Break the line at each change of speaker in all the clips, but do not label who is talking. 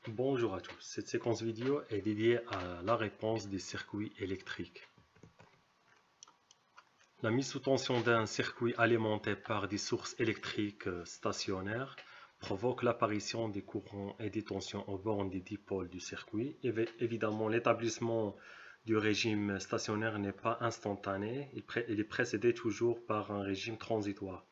Bonjour à tous, cette séquence vidéo est dédiée à la réponse des circuits électriques. La mise sous tension d'un circuit alimenté par des sources électriques stationnaires provoque l'apparition des courants et des tensions aux bornes des dipôles du circuit. Évidemment, l'établissement du régime stationnaire n'est pas instantané, il est précédé toujours par un régime transitoire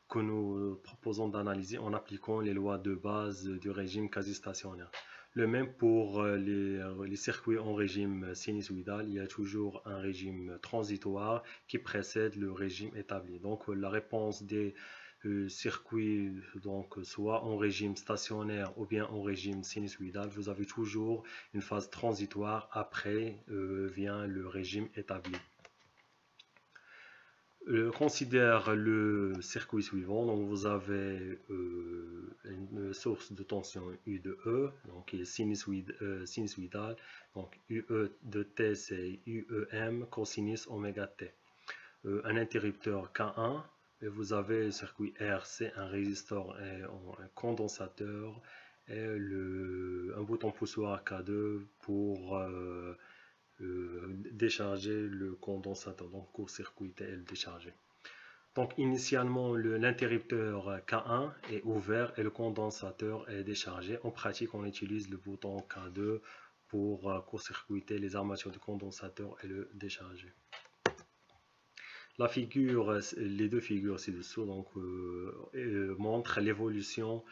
que nous proposons d'analyser en appliquant les lois de base du régime quasi-stationnaire. Le même pour les circuits en régime sinusoïdal, il y a toujours un régime transitoire qui précède le régime établi. Donc la réponse des circuits, donc soit en régime stationnaire ou bien en régime sinusoïdal, vous avez toujours une phase transitoire, après vient le régime établi. Considère le circuit suivant. Donc vous avez une source de tension U de E, donc qui est sinusoïdale. Donc UE de T c'est UEM cosinus oméga T. Un interrupteur K1, et vous avez le circuit RC, un résisteur et un condensateur, et un bouton poussoir K2 pour décharger le condensateur, donc court-circuiter et le décharger. Donc initialement l'interrupteur K1 est ouvert et le condensateur est déchargé. En pratique, on utilise le bouton K2 pour court-circuiter les armatures du condensateur et le décharger. La figure, les deux figures ci-dessous montrent l'évolution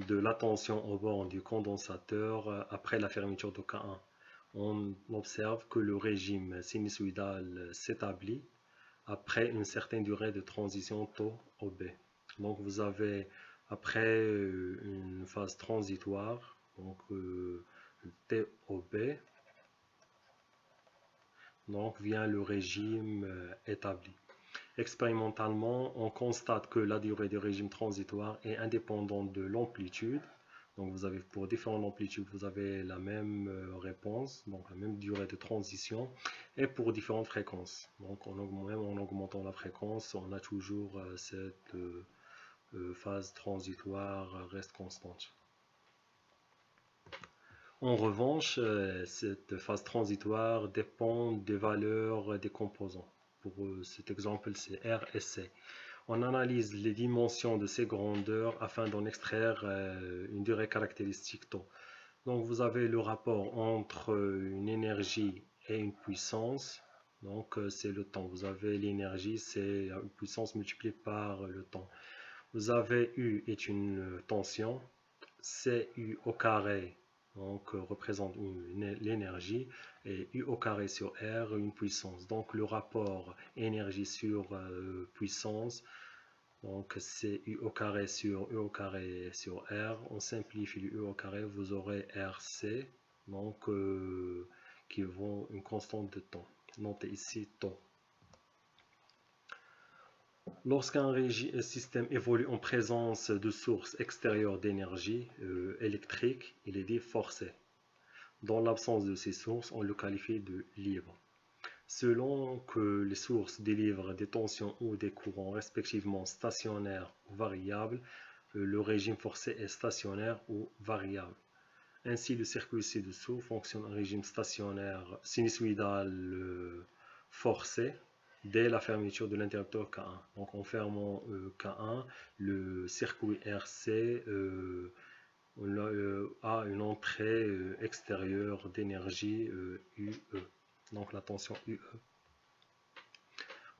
de la tension au bord du condensateur après la fermeture de K1. On observe que le régime sinusoïdal s'établit après une certaine durée de transition tau-OB. Donc vous avez après une phase transitoire, donc TOB, donc vient le régime établi. Expérimentalement, on constate que la durée du régime transitoire est indépendante de l'amplitude. Donc vous avez pour différentes amplitudes, vous avez la même réponse, donc la même durée de transition, et pour différentes fréquences. Donc même en augmentant la fréquence, on a toujours cette phase transitoire reste constante. En revanche, cette phase transitoire dépend des valeurs des composants. Pour cet exemple, c'est R et C. On analyse les dimensions de ces grandeurs afin d'en extraire une durée caractéristique tau. Donc vous avez le rapport entre une énergie et une puissance. Donc c'est le temps. Vous avez l'énergie, c'est une puissance multipliée par le temps. Vous avez U est une tension, CU au carré donc représente l'énergie, et U au carré sur R une puissance. Donc le rapport énergie sur puissance, donc c'est U au carré sur U au carré sur R. On simplifie le U au carré, vous aurez RC, donc qui vaut une constante de temps. Notez ici temps. Lorsqu'un système évolue en présence de sources extérieures d'énergie électrique, il est dit forcé. Dans l'absence de ces sources, on le qualifie de libre. Selon que les sources délivrent des tensions ou des courants respectivement stationnaires ou variables, le régime forcé est stationnaire ou variable. Ainsi, le circuit ci-dessous fonctionne en régime stationnaire sinusoïdal forcé dès la fermeture de l'interrupteur K1. Donc en fermant K1, le circuit RC a une entrée extérieure d'énergie UE, donc la tension UE.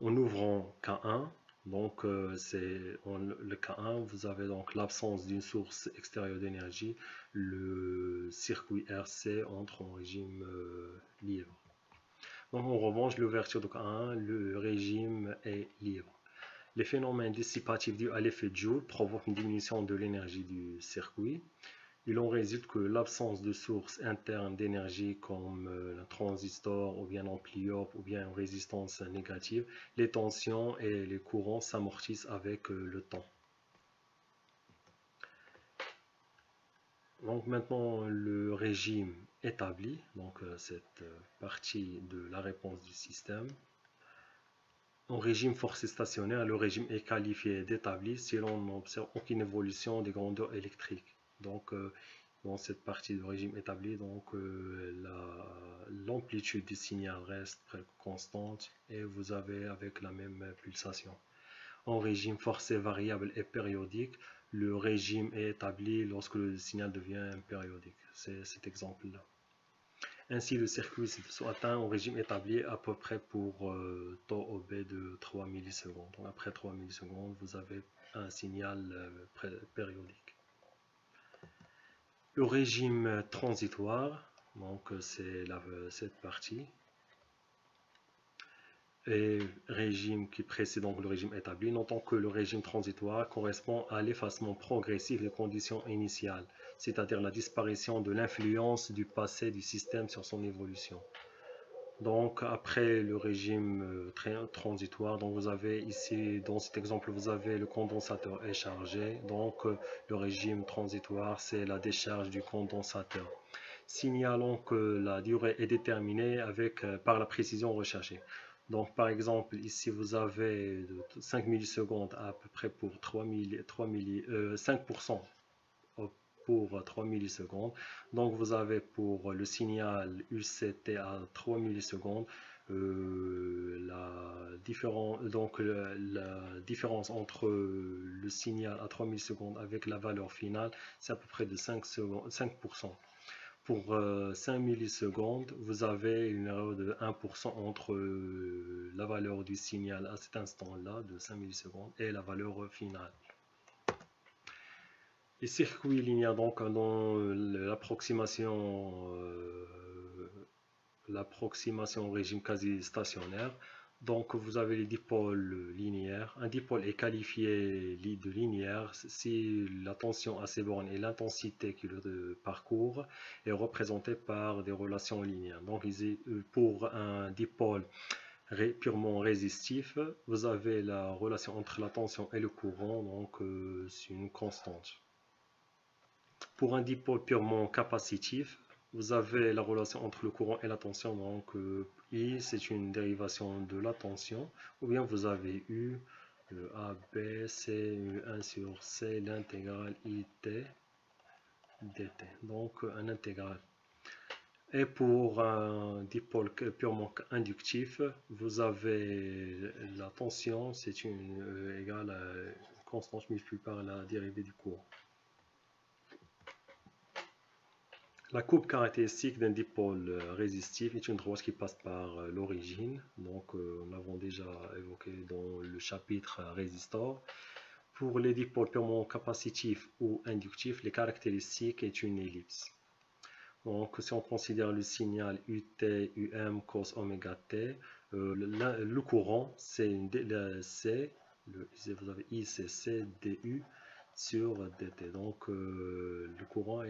En ouvrant K1, donc le K1, vous avez donc l'absence d'une source extérieure d'énergie, le circuit RC entre en régime libre. Donc en revanche, l'ouverture de K1, le régime est libre. Les phénomènes dissipatifs dus à l'effet Joule provoquent une diminution de l'énergie du circuit. Il en résulte que l'absence de source interne d'énergie comme un transistor ou bien un ampli-op ou bien une résistance négative, les tensions et les courants s'amortissent avec le temps. Donc maintenant le régime établi, donc cette partie de la réponse du système. En régime forcé stationnaire, le régime est qualifié d'établi si l'on n'observe aucune évolution des grandeurs électriques. Donc dans cette partie de régime établi, donc l'amplitude du signal reste constante et vous avez avec la même pulsation. En régime forcé, variable et périodique, le régime est établi lorsque le signal devient périodique. C'est cet exemple-là. Ainsi, le circuit soit atteint au régime établi à peu près pour taux OB de 3 millisecondes. Donc, après 3 millisecondes, vous avez un signal périodique. Le régime transitoire, donc c'est cette partie, et régime qui précède donc le régime établi. Notons que le régime transitoire correspond à l'effacement progressif des conditions initiales, c'est-à-dire la disparition de l'influence du passé du système sur son évolution. Donc après le régime transitoire, donc vous avez ici dans cet exemple vous avez le condensateur est chargé, donc le régime transitoire c'est la décharge du condensateur. Signalons que la durée est déterminée par la précision recherchée. Donc par exemple ici vous avez 5 millisecondes à peu près pour 5% pour 3 millisecondes. Donc vous avez pour le signal UCT à 3 millisecondes la différence entre le signal à 3 millisecondes avec la valeur finale, c'est à peu près de 5%. Pour 5 millisecondes, vous avez une erreur de 1% entre la valeur du signal à cet instant-là de 5 millisecondes et la valeur finale. Les circuits linéaires, donc dans l'approximation au régime quasi stationnaire, donc vous avez les dipôles linéaires. Un dipôle est qualifié de linéaire si la tension à ses bornes et l'intensité qui le parcourt est représentée par des relations linéaires. Donc pour un dipôle purement résistif, vous avez la relation entre la tension et le courant, donc c'est une constante. Pour un dipôle purement capacitif, vous avez la relation entre le courant et la tension, donc I c'est une dérivation de la tension, ou bien vous avez U, le AB, C, U1 sur C, l'intégrale IT dt, donc un intégral. Et pour un dipôle purement inductif, vous avez la tension, c'est égale à une constante multipliée par la dérivée du courant. La courbe caractéristique d'un dipôle résistif est une droite qui passe par l'origine. Donc, nous l'avons déjà évoqué dans le chapitre résistor. Pour les dipôles purement capacitifs ou inductifs, les caractéristiques est une ellipse. Donc, si on considère le signal UT, UM, cos oméga t, le courant, c'est vous avez ICC, DU sur dt. Donc le courant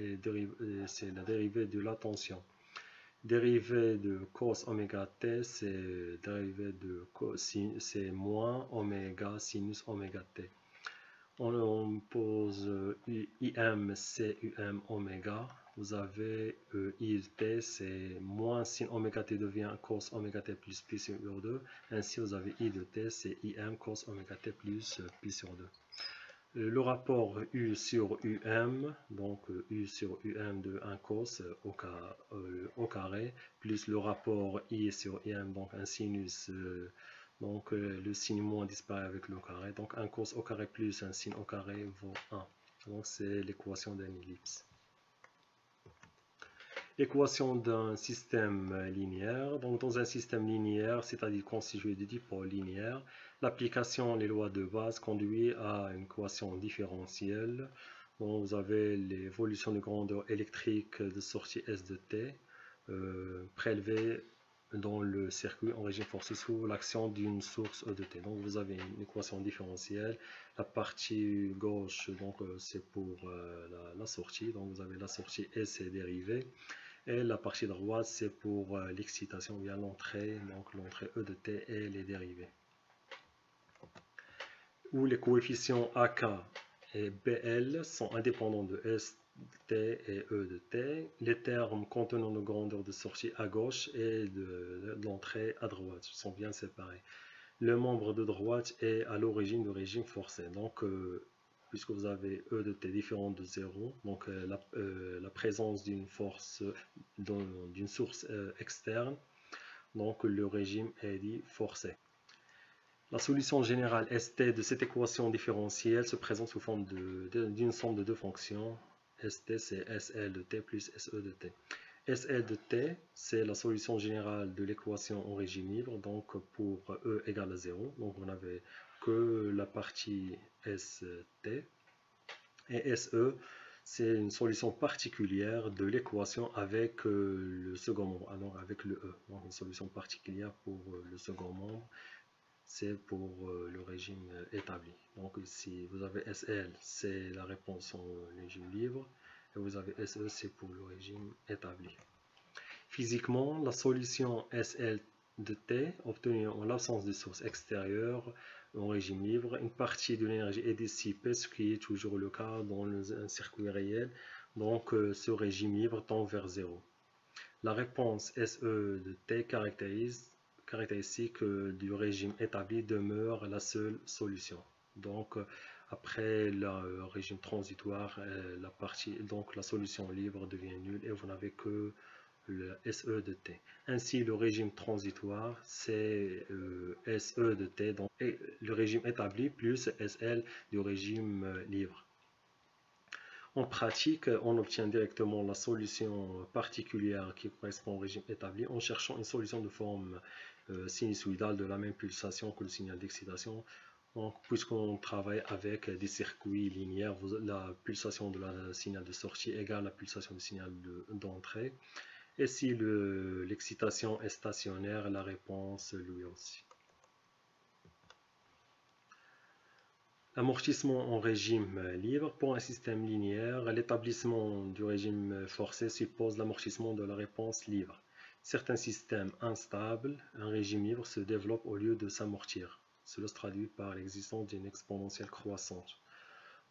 c'est la dérivée de la tension. Dérivée de cos oméga t, c'est dérivée de c'est moins oméga sinus oméga t. On pose IM, c'est UM oméga. Vous avez I de t, c'est moins sin oméga t devient cos oméga t plus pi sur 2. Ainsi, vous avez I de t, c'est IM cos oméga t plus pi sur 2. Le rapport U sur UM, donc U sur UM de 1 cos au carré, plus le rapport I sur IM, donc un sinus, donc le signe moins disparaît avec le carré, donc 1 cos au carré plus un sin au carré vaut 1. Donc c'est l'équation d'une ellipse. L'équation d'un système linéaire. Donc dans un système linéaire, c'est-à-dire constitué de dipôles linéaires, l'application des lois de base conduit à une équation différentielle. Donc vous avez l'évolution de grandeur électrique de sortie S de t prélevée dans le circuit en régime forcé sous l'action d'une source E de t. Donc vous avez une équation différentielle. La partie gauche, donc c'est pour la sortie. Donc vous avez la sortie S et dérivée. Et la partie droite, c'est pour l'excitation via l'entrée, donc l'entrée E de t et les dérivés. Où les coefficients AK et BL sont indépendants de ST et E de t. Les termes contenant la grandeur de sortie à gauche et de l'entrée à droite sont bien séparés. Le membre de droite est à l'origine du régime forcé. Donc, puisque vous avez E de t différent de 0, donc la présence d'une force, d'une source externe, donc le régime est dit forcé. La solution générale ST de cette équation différentielle se présente sous forme d'une somme de deux fonctions. ST c'est SL de t plus SE de t. SL de t, c'est la solution générale de l'équation en régime libre, donc pour E égale à 0. Donc on n'avait que la partie ST. Et SE, c'est une solution particulière de l'équation avec le second membre, alors avec le E. Donc une solution particulière pour le second membre, c'est pour le régime établi. Donc ici, vous avez SL, c'est la réponse en régime libre, et vous avez SE, c'est pour le régime établi. Physiquement, la solution SL de T, obtenue en l'absence de source extérieure en régime libre, une partie de l'énergie est dissipée, ce qui est toujours le cas dans un circuit réel, donc ce régime libre tend vers 0. La réponse SE de T caractéristique du régime établi demeure la seule solution. Donc après le régime transitoire, la solution libre devient nulle et vous n'avez que le SE de t. Ainsi, le régime transitoire, c'est SE de t, donc le régime établi plus SL du régime libre. En pratique, on obtient directement la solution particulière qui correspond au régime établi en cherchant une solution de forme sinusoïdale de la même pulsation que le signal d'excitation. Puisqu'on travaille avec des circuits linéaires, la pulsation de la signal de sortie égale la pulsation du signal d'entrée. Et si l'excitation est stationnaire, la réponse lui aussi. Amortissement en régime libre. Pour un système linéaire, l'établissement du régime forcé suppose l'amortissement de la réponse libre. Certains systèmes instables, un régime libre se développe au lieu de s'amortir. Cela se traduit par l'existence d'une exponentielle croissante.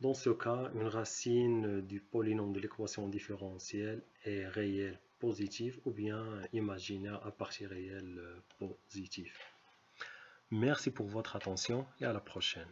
Dans ce cas, une racine du polynôme de l'équation différentielle est réelle positive ou bien imaginaire à partie réelle positive. Merci pour votre attention et à la prochaine.